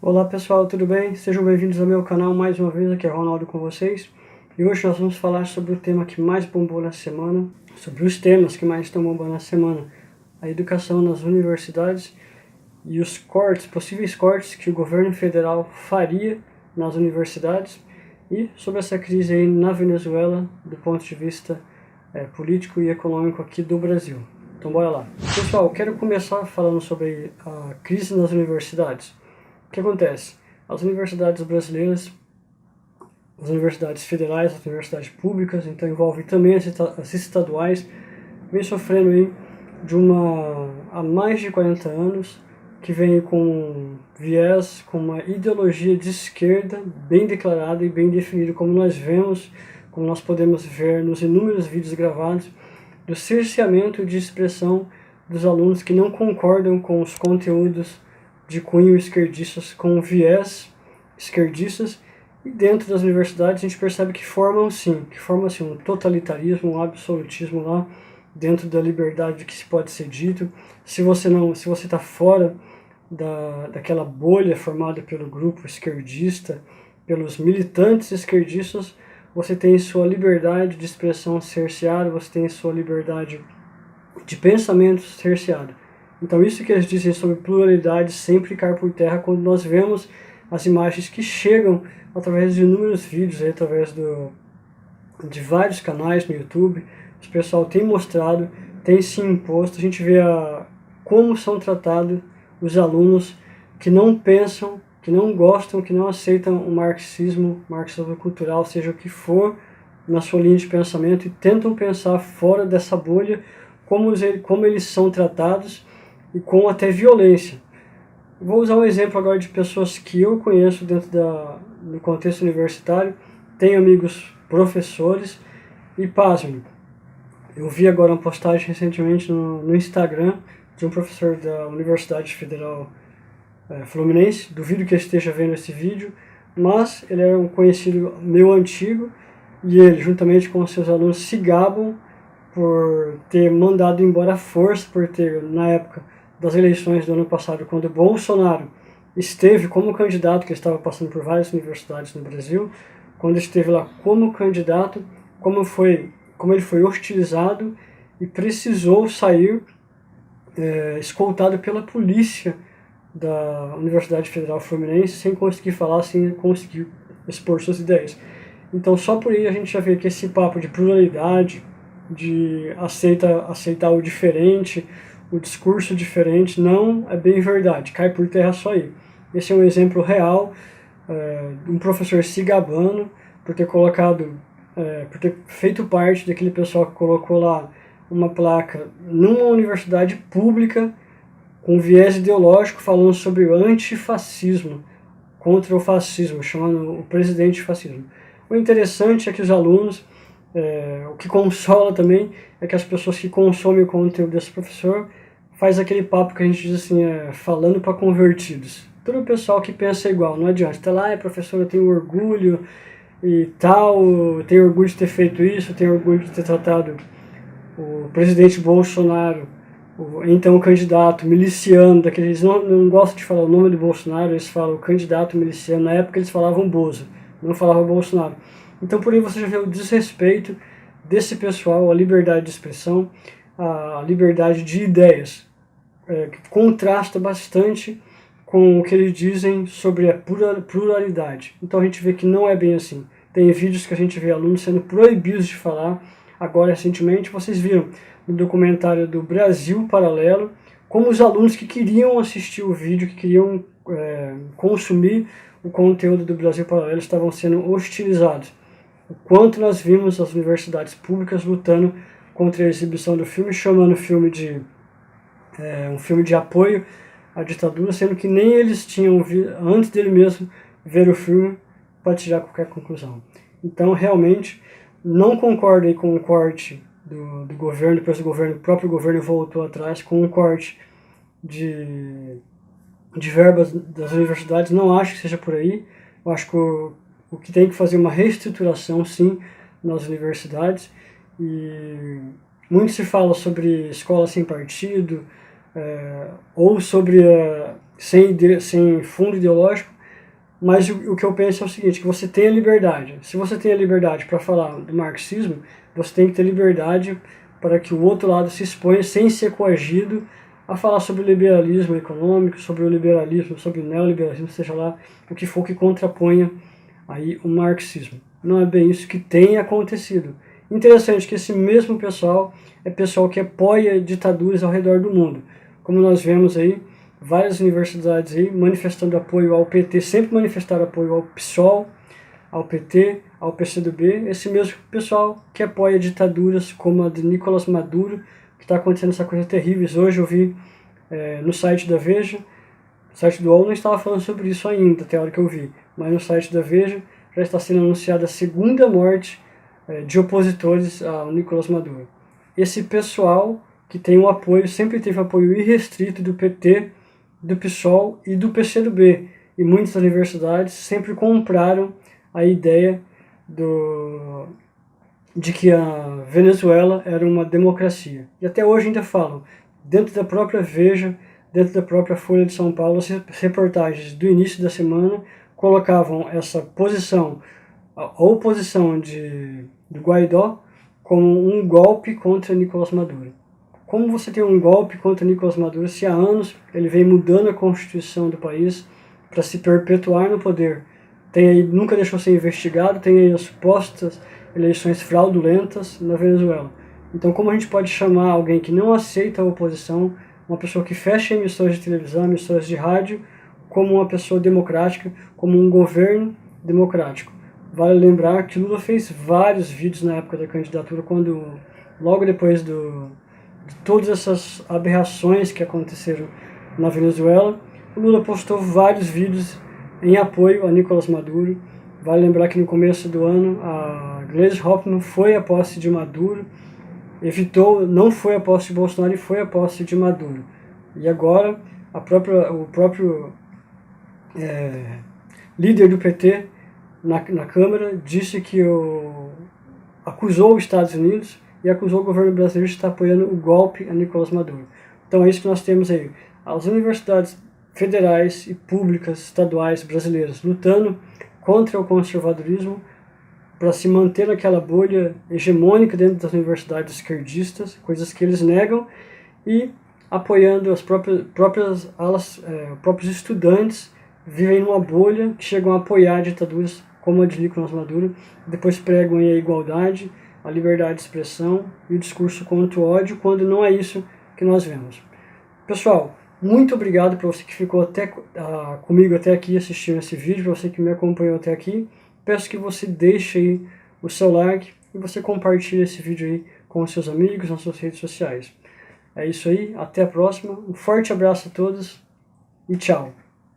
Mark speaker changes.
Speaker 1: Olá pessoal, tudo bem? Sejam bem-vindos ao meu canal mais uma vez, aqui é Ronaldo com vocês. E hoje nós vamos falar sobre o tema que mais bombou na semana, sobre os temas que mais estão bombando na semana, a educação nas universidades e os cortes, possíveis cortes que o governo federal faria nas universidades e sobre essa crise aí na Venezuela do ponto de vista político e econômico aqui do Brasil. Então bora lá. Pessoal, eu quero começar falando sobre a crise nas universidades. O que acontece? As universidades brasileiras, as universidades federais, as universidades públicas, então envolve também as estaduais, vem sofrendo aí há mais de 40 anos, que vem com viés, com uma ideologia de esquerda bem declarada e bem definida, como nós podemos ver nos inúmeros vídeos gravados, do cerceamento de expressão dos alunos que não concordam com os conteúdos de cunho esquerdistas, com viés esquerdistas, e dentro das universidades a gente percebe que formam um totalitarismo, um absolutismo lá, dentro da liberdade que se pode ser dito. Se você está fora daquela bolha formada pelo grupo esquerdista, pelos militantes esquerdistas, você tem sua liberdade de expressão cerceada, você tem sua liberdade de pensamento cerceada. Então isso que eles dizem sobre pluralidade sempre cai por terra quando nós vemos as imagens que chegam através de inúmeros vídeos, através de vários canais no YouTube. O pessoal tem mostrado, tem se imposto, a gente vê como são tratados os alunos que não pensam, que não gostam, que não aceitam o marxismo cultural, seja o que for, na sua linha de pensamento, e tentam pensar fora dessa bolha, como eles são tratados, e com até violência. Vou usar um exemplo agora de pessoas que eu conheço dentro do contexto universitário. Tenho amigos professores e pasmem, eu vi agora uma postagem recentemente no Instagram de um professor da Universidade Federal Fluminense. Duvido que ele esteja vendo esse vídeo, mas ele é um conhecido meu antigo e ele, juntamente com seus alunos, se gabam por ter mandado embora à força, por ter, na época das eleições do ano passado, quando Bolsonaro esteve como candidato, que estava passando por várias universidades no Brasil, quando esteve lá como candidato, como ele foi hostilizado e precisou sair escoltado pela polícia da Universidade Federal Fluminense, sem conseguir falar, sem conseguir expor suas ideias. Então só por aí a gente já vê que esse papo de pluralidade, de aceitar o diferente, o discurso diferente, não é bem verdade, cai por terra só aí. Esse é um exemplo real de um professor se gabando por ter por ter feito parte daquele pessoal que colocou lá uma placa numa universidade pública com viés ideológico falando sobre o antifascismo, contra o fascismo, chamando o presidente de fascismo. O interessante é que os alunos, o que consola também, é que as pessoas que consomem o conteúdo desse professor faz aquele papo que a gente diz assim, falando para convertidos. Todo o pessoal que pensa igual, não adianta. Tá lá, professor, eu tenho orgulho e tal, eu tenho orgulho de ter feito isso, eu tenho orgulho de ter tratado o presidente Bolsonaro, então o candidato miliciano, daqueles não gostam de falar o nome do Bolsonaro, eles falam o candidato miliciano. Na época eles falavam Bozo, não falavam Bolsonaro. Então por aí você já vê o desrespeito desse pessoal à liberdade de expressão, à liberdade de ideias, que contrasta bastante com o que eles dizem sobre a pluralidade. Então a gente vê que não é bem assim. Tem vídeos que a gente vê alunos sendo proibidos de falar. Agora, recentemente, vocês viram no documentário do Brasil Paralelo, como os alunos que queriam assistir o vídeo, que queriam consumir o conteúdo do Brasil Paralelo, estavam sendo hostilizados. O quanto nós vimos as universidades públicas lutando contra a exibição do filme, chamando o filme de um filme de apoio à ditadura, sendo que nem eles tinham antes dele mesmo ver o filme para tirar qualquer conclusão. Então, realmente, não concordem com o corte do governo, depois o próprio governo voltou atrás com um corte de verbas das universidades. Não acho que seja por aí. Eu acho que o que tem que fazer uma reestruturação, sim, nas universidades. E muito se fala sobre escola sem partido, ou sobre sem fundo ideológico, mas o que eu penso é o seguinte, que você tem a liberdade. Se você tem a liberdade para falar do marxismo, você tem que ter liberdade para que o outro lado se exponha sem ser coagido a falar sobre o liberalismo econômico, sobre o liberalismo, sobre o neoliberalismo, seja lá o que for que contraponha aí o marxismo. Não é bem isso que tem acontecido. Interessante que esse mesmo pessoal é pessoal que apoia ditaduras ao redor do mundo. Como nós vemos aí, várias universidades aí manifestando apoio ao PT, sempre manifestaram apoio ao PSOL, ao PT, ao PCdoB, esse mesmo pessoal que apoia ditaduras como a de Nicolás Maduro, que está acontecendo essa coisa terrível. Hoje eu vi no site da Veja, o site do UOL não estava falando sobre isso ainda, até a hora que eu vi, mas no site da Veja já está sendo anunciada a segunda morte de opositores ao Nicolás Maduro. Esse pessoal que tem um apoio, sempre teve apoio irrestrito do PT, do PSOL e do PCdoB, e muitas universidades sempre compraram a ideia de que a Venezuela era uma democracia. E até hoje ainda falam, dentro da própria Veja, dentro da própria Folha de São Paulo, as reportagens do início da semana colocavam essa posição, a oposição do Guaidó, como um golpe contra Nicolás Maduro. Como você tem um golpe contra Nicolás Maduro se há anos ele vem mudando a Constituição do país para se perpetuar no poder? Nunca deixou ser investigado, tem aí as supostas eleições fraudulentas na Venezuela. Então, como a gente pode chamar alguém que não aceita a oposição, uma pessoa que fecha emissoras de televisão, emissoras de rádio, como uma pessoa democrática, como um governo democrático? Vale lembrar que Lula fez vários vídeos na época da candidatura, logo depois de todas essas aberrações que aconteceram na Venezuela, o Lula postou vários vídeos em apoio a Nicolás Maduro. Vale lembrar que no começo do ano a Gleisi Hoffmann foi à posse de Maduro, não foi à posse de Bolsonaro e foi à posse de Maduro. E agora o próprio líder do PT na Câmara disse que acusou os Estados Unidos e acusou o governo brasileiro de estar apoiando o golpe a Nicolás Maduro. Então é isso que nós temos aí. As universidades federais e públicas estaduais brasileiras lutando contra o conservadorismo para se manter naquela bolha hegemônica dentro das universidades esquerdistas, coisas que eles negam, e apoiando as próprias alas, próprios estudantes vivem numa bolha que chegam a apoiar ditaduras como a de Nicolás Maduro, depois pregam a igualdade, a liberdade de expressão e o discurso contra o ódio, quando não é isso que nós vemos. Pessoal, muito obrigado para você que ficou comigo até aqui assistindo esse vídeo, para você que me acompanhou até aqui. Peço que você deixe aí o seu like e você compartilhe esse vídeo aí com os seus amigos nas suas redes sociais. É isso aí, até a próxima, um forte abraço a todos e tchau!